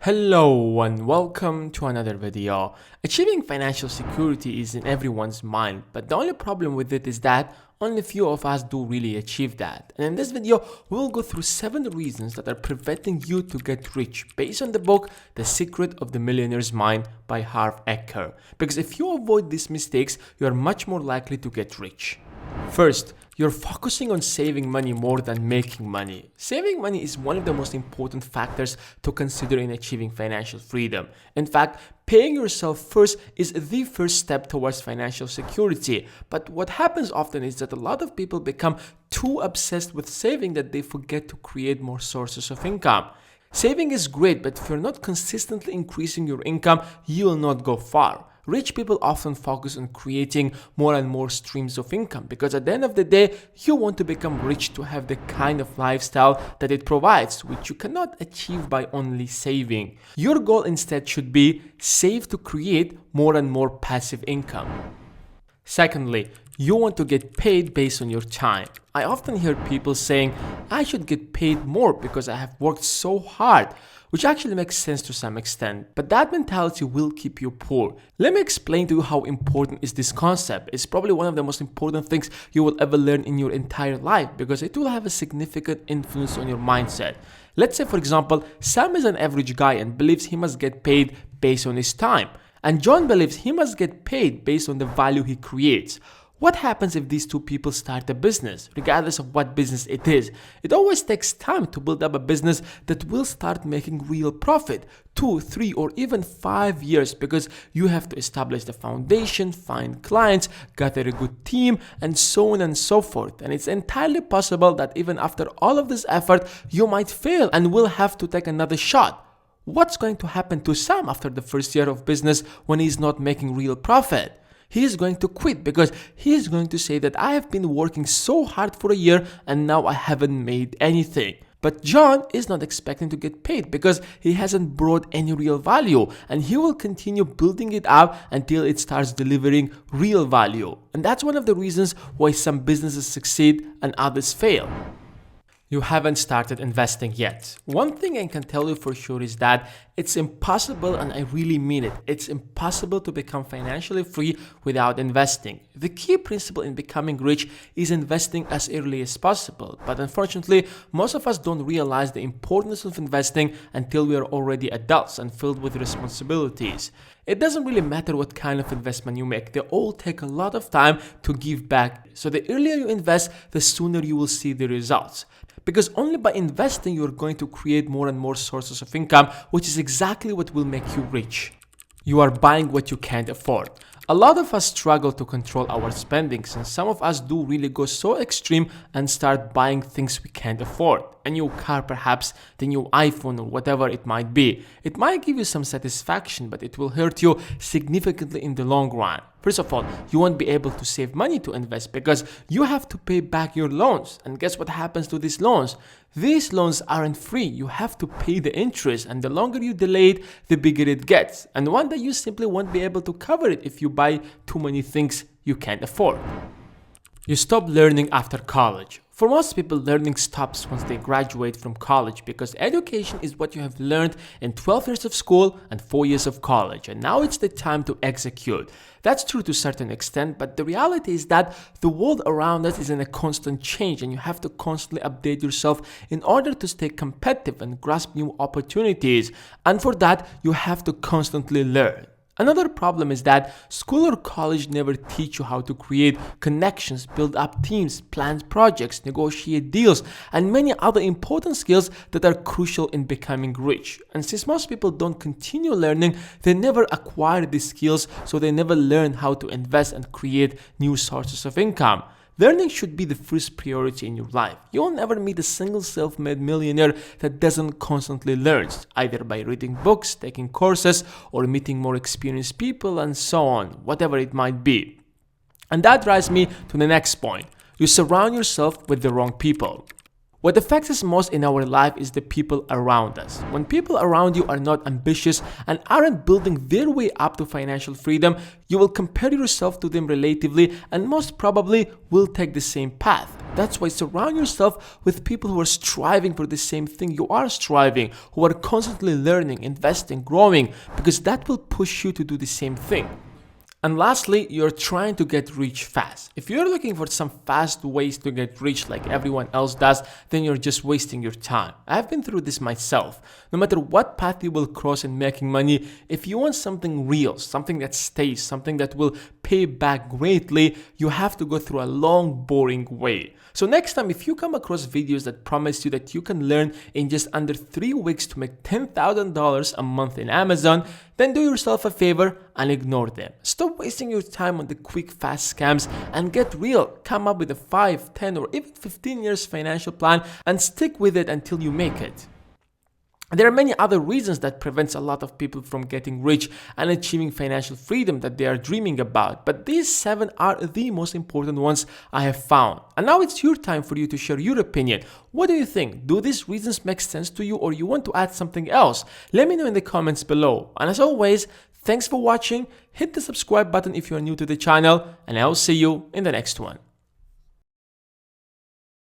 Hello and welcome to another video. Achieving financial security is in everyone's mind, but the only problem with it is that only few of us do really achieve that. And in this video, we'll go through 7 reasons that are preventing you to get rich based on the book The Secret of the Millionaire's Mind by Havent. Because if you avoid these mistakes, you are much more likely to get rich. First, you're focusing on saving money more than making money. Saving money is one of the most important factors to consider in achieving financial freedom. In fact, paying yourself first is the first step towards financial security. But what happens often is that a lot of people become too obsessed with saving that they forget to create more sources of income. Saving is great, but if you're not consistently increasing your income, you will not go far. Rich people often focus on creating more and more streams of income because at the end of the day, you want to become rich to have the kind of lifestyle that it provides, which you cannot achieve by only saving. Your goal instead should be save to create more and more passive income. Secondly, you want to get paid based on your time. I often hear people saying, I should get paid more because I have worked so hard, which actually makes sense to some extent, but that mentality will keep you poor. Let me explain to you how important is this concept. It's probably one of the most important things you will ever learn in your entire life because it will have a significant influence on your mindset. Let's say, for example, Sam is an average guy and believes he must get paid based on his time, and John believes he must get paid based on the value he creates. What happens if these two people start a business, regardless of what business it is? It always takes time to build up a business that will start making real profit. 2, 3, or even 5 years because you have to establish the foundation, find clients, gather a good team, and so on and so forth. And it's entirely possible that even after all of this effort, you might fail and will have to take another shot. What's going to happen to Sam after the first year of business when he's not making real profit? He is going to quit because he is going to say that I have been working so hard for a year and now I haven't made anything. But John is not expecting to get paid because he hasn't brought any real value, and he will continue building it up until it starts delivering real value. And that's one of the reasons why some businesses succeed and others fail. You haven't started investing yet. One thing I can tell you for sure is that it's impossible, and I really mean it, it's impossible to become financially free without investing. The key principle in becoming rich is investing as early as possible, but unfortunately, most of us don't realize the importance of investing until we are already adults and filled with responsibilities. It doesn't really matter what kind of investment you make, they all take a lot of time to give back. So the earlier you invest, the sooner you will see the results. Because only by investing you're going to create more and more sources of income, which is exactly what will make you rich. You are buying what you can't afford. A lot of us struggle to control our spendings, and some of us do really go so extreme and start buying things we can't afford. A new car perhaps, the new iPhone, or whatever it might be. It might give you some satisfaction, but it will hurt you significantly in the long run. First of all, you won't be able to save money to invest because you have to pay back your loans. And guess what happens to these loans? These loans aren't free. You have to pay the interest, and the longer you delay it, the bigger it gets. And one day you simply won't be able to cover it if you buy too many things you can't afford. You stop learning after college. For most people, learning stops once they graduate from college because education is what you have learned in 12 years of school and 4 years of college, and now it's the time to execute. That's true to a certain extent, but the reality is that the world around us is in a constant change, and you have to constantly update yourself in order to stay competitive and grasp new opportunities. And for that, you have to constantly learn. Another problem is that school or college never teach you how to create connections, build up teams, plan projects, negotiate deals, and many other important skills that are crucial in becoming rich. And since most people don't continue learning, they never acquire these skills, so they never learn how to invest and create new sources of income. Learning should be the first priority in your life. You will never meet a single self-made millionaire that doesn't constantly learn, either by reading books, taking courses, or meeting more experienced people, and so on, whatever it might be. And that drives me to the next point. You surround yourself with the wrong people. What affects us most in our life is the people around us. When people around you are not ambitious and aren't building their way up to financial freedom, you will compare yourself to them relatively and most probably will take the same path. That's why surround yourself with people who are striving for the same thing you are striving, who are constantly learning, investing, growing, because that will push you to do the same thing. And lastly, you're trying to get rich fast. If you're looking for some fast ways to get rich like everyone else does, then you're just wasting your time. I've been through this myself. No matter what path you will cross in making money, if you want something real, something that stays, something that will pay back greatly, you have to go through a long, boring way. So next time, if you come across videos that promise you that you can learn in just under 3 weeks to make $10,000 a month in Amazon, then do yourself a favor and ignore them. Stop wasting your time on the quick, fast scams and get real. Come up with a 5, 10, or even 15 years financial plan and stick with it until you make it. There are many other reasons that prevents a lot of people from getting rich and achieving financial freedom that they are dreaming about, but these 7 are the most important ones I have found. And now it's your time for you to share your opinion. What do you think? Do these reasons make sense to you, or you want to add something else? Let me know in the comments below. And as always, thanks for watching. Hit the subscribe button if you are new to the channel, and I'll see you in the next one.